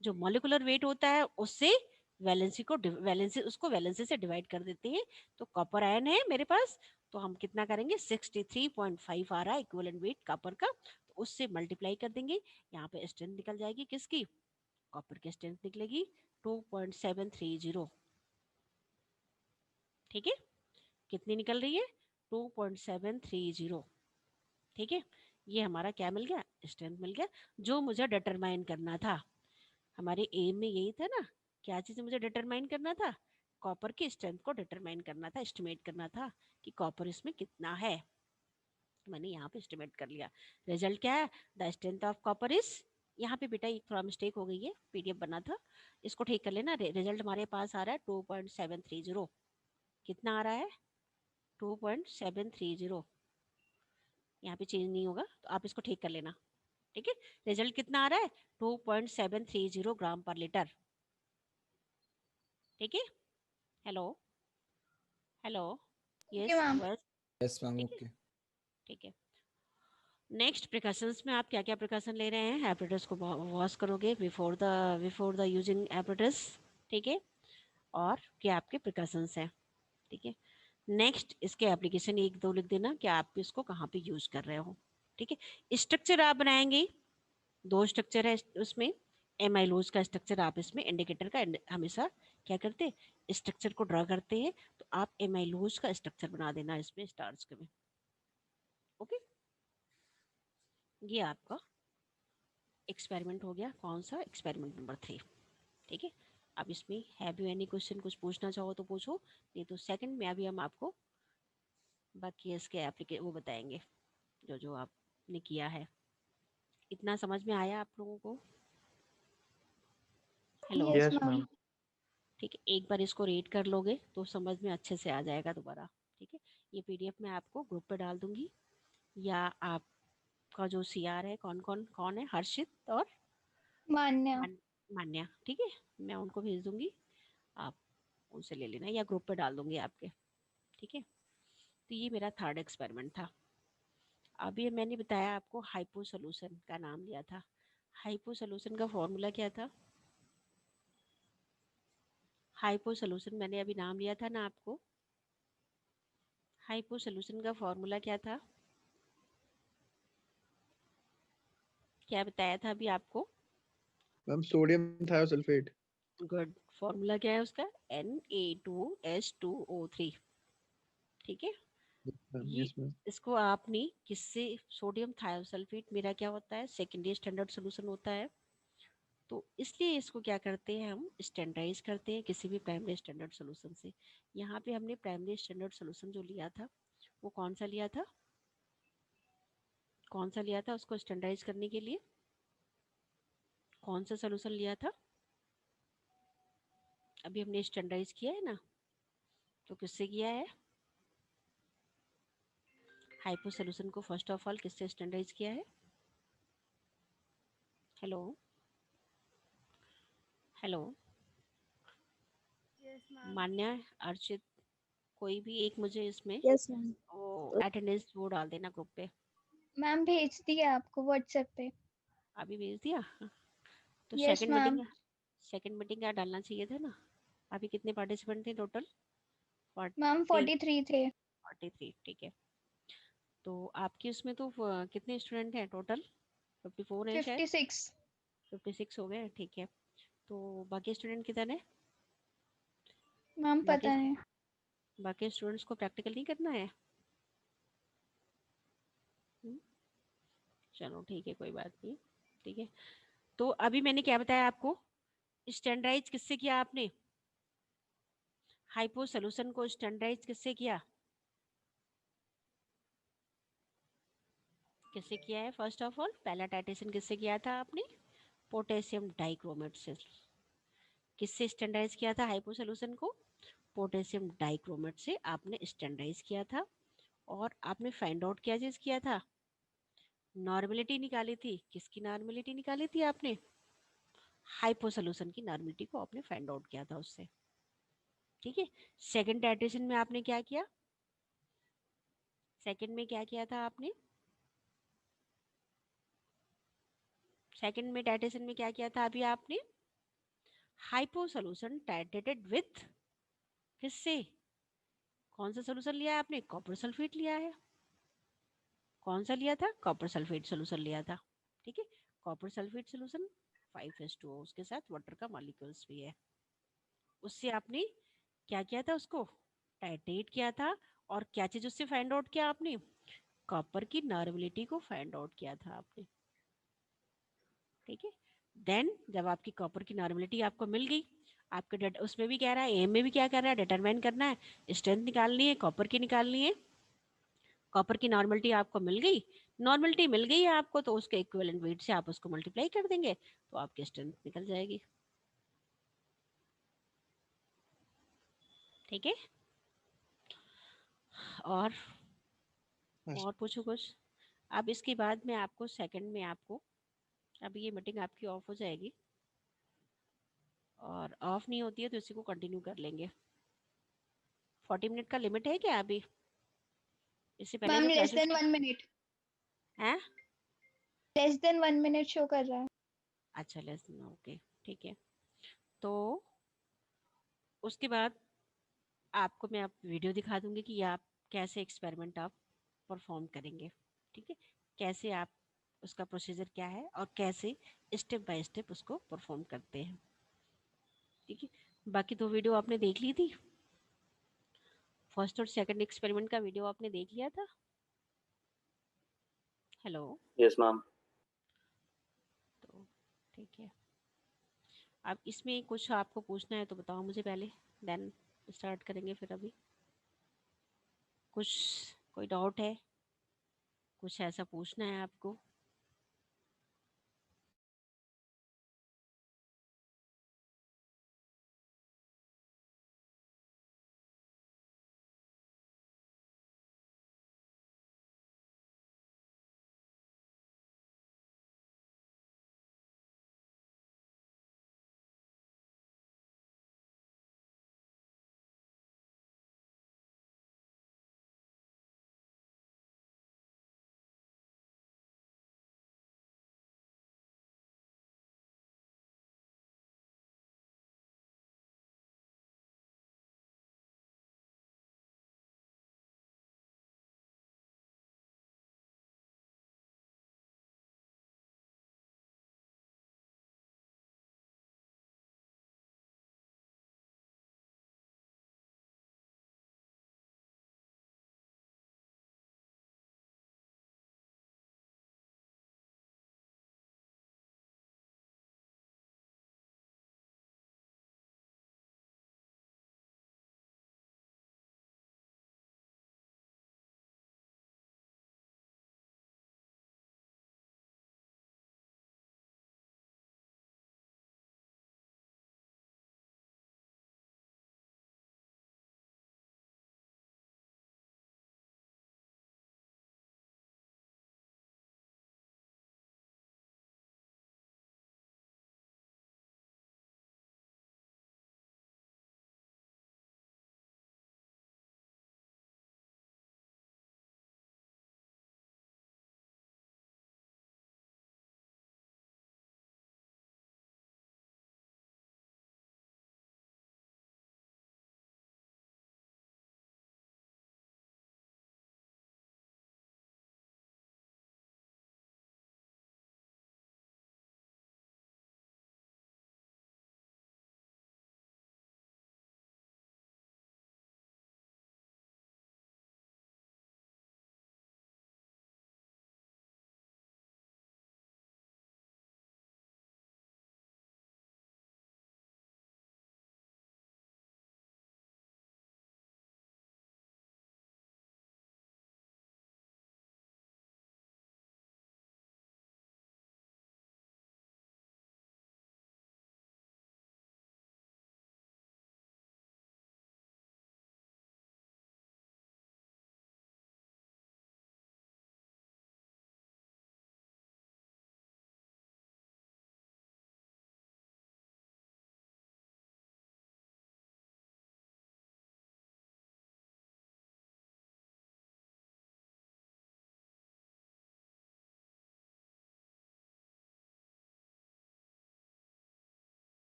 Speaker 1: जो मॉलिक्यूलर वेट होता है उससे वैलेंसी को वैलेंसी उसको वैलेंसी से डिवाइड कर देते हैं। तो कॉपर आयन है मेरे पास, तो हम कितना करेंगे, 63.5 आ रहा है इक्विवेलेंट वेट कॉपर का, तो उससे मल्टीप्लाई कर देंगे। यहाँ पे स्ट्रेंथ निकल जाएगी किसकी, कॉपर की स्ट्रेंथ निकलेगी 2.730। ठीक है, कितनी निकल रही है, 2.730। ठीक है, ये हमारा क्या मिल गया, स्ट्रेंथ मिल गया, जो मुझे डिटरमाइन करना था। हमारे एम में यही था ना, क्या चीज मुझे डिटरमाइन करना था, कॉपर की स्ट्रेंथ को डिटरमाइन करना था, एस्टिमेट करना था कि कॉपर इसमें कितना है। मैंने यहाँ पे एस्टिमेट कर लिया। रिजल्ट क्या है, the strength of copper is, यहाँ पे बेटा एक थोड़ा मिस्टेक हो गई है, पीडीएफ बना था, इसको ठीक कर लेना। रिजल्ट हमारे पास आ रहा है 2.730। कितना आ रहा है, 2.730। यहाँ पे चेंज नहीं होगा, तो आप इसको ठीक कर लेना। ठीक है, रिजल्ट कितना आ रहा है, 2.730 ग्राम पर लीटर। ठीक है, hello, hello,
Speaker 3: Okay,
Speaker 1: yes
Speaker 3: ma'am.
Speaker 1: बस,
Speaker 5: यस मैम,
Speaker 1: ठीक है,
Speaker 5: ओके।
Speaker 1: ठीक है। नेक्स्ट प्रिकॉशंस में आप क्या क्या प्रिकॉशन ले रहे हैं, एपरेटस को वॉश करोगे बिफोर द यूजिंग एपरेटस। ठीक है, और क्या आपके प्रिकॉशंस हैं। ठीक है, नेक्स्ट इसके एप्लीकेशन एक दो लिख देना कि आप इसको कहाँ पे यूज कर रहे हो। ठीक है, स्ट्रक्चर आप बनाएंगे, दो स्ट्रक्चर है उसमें, एमाइलोज का स्ट्रक्चर आप इसमें इंडिकेटर का हमेशा क्या करते हैं, स्ट्रक्चर को ड्रा करते हैं। तो आप एमाइलोज का स्ट्रक्चर बना देना इसमें स्टार्च के में। ओके, ये आपका एक्सपेरिमेंट हो गया, कौन सा, एक्सपेरिमेंट नंबर 3। ठीक है, अब इसमें हैव यू एनी क्वेश्चन, कुछ पूछना चाहो तो पूछो, नहीं तो सेकंड में अभी हम आपको बाकी इसके वो बताएंगे जो जो आपने किया है। इतना समझ में आया आप लोगों को, hello,
Speaker 3: Yes,
Speaker 4: yes
Speaker 3: ma'am.
Speaker 4: Ma'am.
Speaker 1: ठीक है, एक बार इसको रीड कर लोगे तो समझ में अच्छे से आ जाएगा दोबारा। ठीक है, ये पीडीएफ मैं आपको ग्रुप पे डाल दूंगी, या आपका जो सीआर है, कौन है, हर्षित और
Speaker 3: Manya.
Speaker 1: मान्या, ठीक है, मैं उनको भेज दूंगी, आप उनसे ले लेना, या ग्रुप पे डाल दूंगी आपके। ठीक है, तो ये मेरा थर्ड एक्सपेरिमेंट था। अभी मैंने बताया आपको हाइपो सोल्यूशन का नाम लिया था। हाइपो सोल्यूशन का फॉर्मूला क्या था, हाइपो सोल्यूशन मैंने अभी नाम लिया था ना आपको, हाइपो सोल्यूशन का फॉर्मूला क्या था, क्या बताया था अभी आपको,
Speaker 2: ma'am sodium thiosulphate.
Speaker 1: Good, formula क्या है उसका, Na2S2O3। ठीक है,
Speaker 2: मैम
Speaker 1: ये
Speaker 2: यस मैम।
Speaker 1: इसको आपने किससे, सोडियम थायोसल्फेट मेरा क्या होता है, सेकेंडरी स्टैंडर्ड सोल्यूशन होता है, तो इसलिए इसको क्या करते हैं, हम स्टैंडर्डाइज करते हैं किसी भी प्राइमरी स्टैंडर्ड सॉल्यूशन से। यहाँ पे हमने प्राइमरी स्टैंडर्ड सॉल्यूशन जो लिया था वो कौन सा लिया था, कौन सा लिया था उसको स्टैंडर्डाइज करने के लिए, कौन सा सॉल्यूशन लिया था? अभी हमने स्टैंडर्डाइज किया है ना, तो किससे किया है? हाइपो सॉल्यूशन को फर्स्ट ऑफ ऑल किससे स्टैंडर्डाइज किया है? हेलो हेलो मान्या, अर्चित, कोई भी एक मुझे इसमें
Speaker 3: यस मैम।
Speaker 1: वो अटेंडेंस वो डाल देना ग्रुप पे।
Speaker 3: मैम भेज दिया आपको व्हाट्सएप पे।
Speaker 1: अभी भेज दिया? तो
Speaker 3: यस मैम।
Speaker 1: सेकंड मीटिंग का डालना चाहिए था ना। अभी कितने पार्टिसिपेंट थे टोटल?
Speaker 3: मैम
Speaker 1: 40,
Speaker 3: 43 थे।
Speaker 1: 43, ठीक है। तो आपकी उसमें तो कितने स्टूडेंट हैं टोटल? 54 हैं शायद,
Speaker 3: 56।
Speaker 1: 56 हो गए, ठीक है। तो बाकी स्टूडेंट कितने हैं?
Speaker 3: मैम
Speaker 1: बाकी
Speaker 3: पता है।
Speaker 1: बाकी स्टूडेंट्स को प्रैक्टिकल नहीं करना है? हम्म, चलो ठीक है, कोई बात नहीं, ठीक है। तो अभी मैंने क्या बताया आपको, स्टैंडर्डाइज किससे किया आपने? हाइपो सॉल्यूशन को स्टैंडर्डाइज किससे किया? किससे किया है? फर्स्ट ऑफ ऑल पहला टाइटेशन किससे किया था आपने? पोटेशियम डाइक्रोमेट से। किससे स्टैंडर्डाइज किया था हाइपो सॉल्यूशन को? पोटेशियम डाइक्रोमेट से आपने स्टैंडर्डाइज किया था। और आपने फाइंड आउट क्या चीज किया था? नॉर्मेलिटी निकाली थी। किसकी नॉर्मेलिटी निकाली थी आपने? हाइपो सॉल्यूशन की नॉर्मेलिटी को आपने फाइंड आउट किया था उससे, ठीक है। सेकंड टाइट्रेशन में आपने क्या किया? सेकंड में क्या किया था आपने? सेकंड में टाइट्रेशन में क्या किया था अभी आपने? हाइपो सॉल्यूशन टाइट्रेटेड विथ किससे? कौन सा सॉल्यूशन लिया है आपने? कॉपर सल्फेट लिया है। कौन सा लिया था? कॉपर सल्फेट सॉल्यूशन लिया था, ठीक है। कॉपर सल्फेट सॉल्यूशन 5s2O, उसके साथ वाटर का मॉलिक्यूल्स भी है। उससे आपने क्या किया था? उसको टाइट्रेट किया था। और क्या चीज उससे फाइंड आउट किया आपने? कॉपर की नॉर्मेलिटी को फाइंड आउट किया था आपने, ठीक है। देन जब आपकी कॉपर की नॉर्मेलिटी आपको मिल गई, आपके उसमें भी कह रहा है, एम में भी क्या कर रहा है, डिटरमाइन करना है, स्ट्रेंथ निकालनी है, कॉपर की निकालनी है। कॉपर की नॉर्मेलिटी आपको मिल गई, नॉर्मेलिटी मिल गई है आपको, तो उसके इक्विवेलेंट वेट से आप उसको मल्टीप्लाई कर देंगे तो आपकी स्ट्रेंथ निकल जाएगी, ठीक है। और और पूछो कुछ। अब इसके बाद में आपको सेकंड में आपको, अभी ये मीटिंग आपकी ऑफ हो जाएगी, और ऑफ नहीं होती है तो इसी को कंटिन्यू कर लेंगे। 40 मिनट का लिमिट है क्या अभी? इससे पहले
Speaker 3: मैम
Speaker 1: जो
Speaker 3: लेस
Speaker 1: क्लासेस
Speaker 3: देन 1 मिनट।
Speaker 1: हैं?
Speaker 3: लेस देन 1 मिनट शो कर रहा है।
Speaker 1: अच्छा लेसन, ओके, ठीक है। तो उसके बाद आपको मैं आप वीडियो दिखा दूंगी कि आप कैसे एक्सपेरिमेंट आप परफॉर्म करेंगे, ठीक है। कैसे आप, उसका प्रोसीजर क्या है और कैसे स्टेप बाय स्टेप उसको परफॉर्म करते हैं, ठीक है। बाकी दो वीडियो आपने देख ली थी, फर्स्ट और सेकंड एक्सपेरिमेंट का वीडियो आपने देख लिया था। हेलो।
Speaker 5: Yes ma'am.
Speaker 1: तो ठीक है, अब इसमें कुछ आपको पूछना है तो बताओ मुझे पहले, देन स्टार्ट करेंगे फिर। अभी कुछ कोई डाउट है, कुछ ऐसा पूछना है आपको?